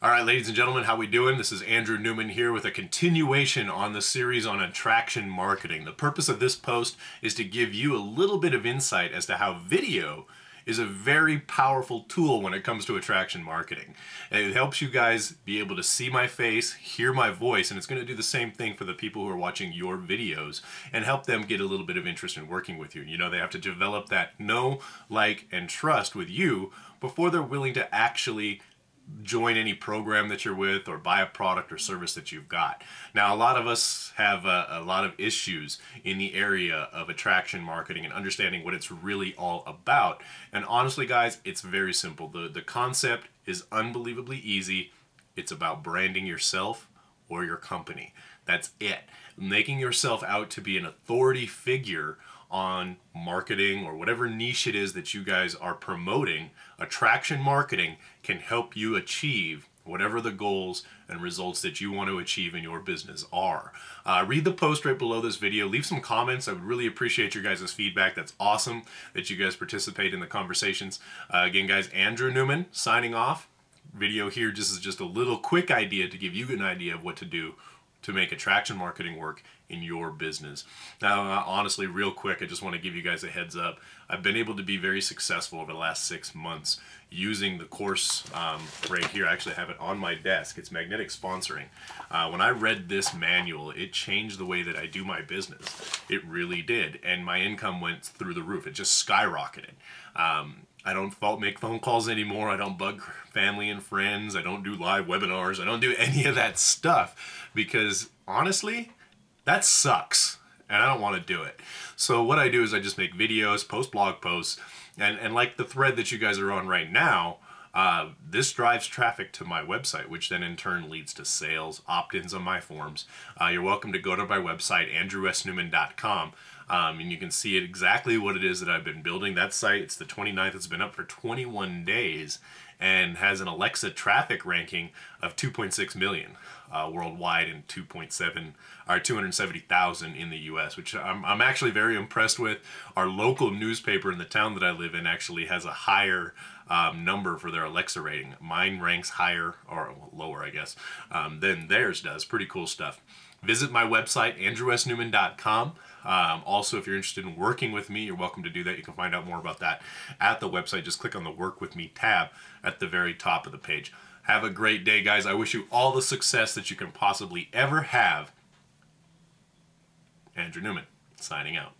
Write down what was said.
All right, ladies and gentlemen, how we doing? This is Andrew Newman here with a continuation on the series on attraction marketing. The purpose of this post is to give you a little bit of insight as to how video is a very powerful tool when it comes to attraction marketing. And it helps you guys be able to see my face, hear my voice, and it's going to do the same thing for the people who are watching your videos and help them get a little bit of interest in working with you. You know, they have to develop that know, like, and trust with you before they're willing to actually join any program that you're with or buy a product or service that you've got. Now, a lot of us have a lot of issues in the area of attraction marketing and understanding what it's really all about. And honestly, guys, it's very simple. The concept is unbelievably easy. It's about branding yourself or your company. That's it. Making yourself out to be an authority figure on marketing or whatever niche it is that you guys are promoting. Attraction marketing can help you achieve whatever the goals and results that you want to achieve in your business are. Read the post right below this video. Leave some comments. I would really appreciate your guys' feedback. That's awesome that you guys participate in the conversations. Again, guys, Andrew Newman signing off. Video here just is just a little quick idea to give you an idea of what to do to make attraction marketing work in your business. Now, honestly, real quick, I just want to give you guys a heads up. I've been able to be very successful over the last 6 months using the course right here. I actually have it on my desk. It's Magnetic Sponsoring. When I read this manual, it changed the way that I do my business. It really did. And my income went through the roof. It just skyrocketed. I don't make phone calls anymore. I don't bug family and friends. I don't do live webinars. I don't do any of that stuff because honestly, that sucks and I don't want to do it. So what I do is I just make videos, post blog posts, and like the thread that you guys are on right now, this drives traffic to my website, which then in turn leads to sales, opt-ins on my forms. You're welcome to go to my website, andrewsnewman.com. And you can see exactly what it is that I've been building. That site, it's the 29th, it's been up for 21 days and has an Alexa traffic ranking of 2.6 million worldwide and 270,000 in the US, which I'm actually very impressed with. Our local newspaper in the town that I live in actually has a higher number for their Alexa rating. Mine ranks higher, or lower I guess, than theirs does. Pretty cool stuff. Visit my website, andrewsnewman.com. Also, if you're interested in working with me, you're welcome to do that. You can find out more about that at the website. Just click on the Work With Me tab at the very top of the page. Have a great day, guys. I wish you all the success that you can possibly ever have. Andrew Newman, signing out.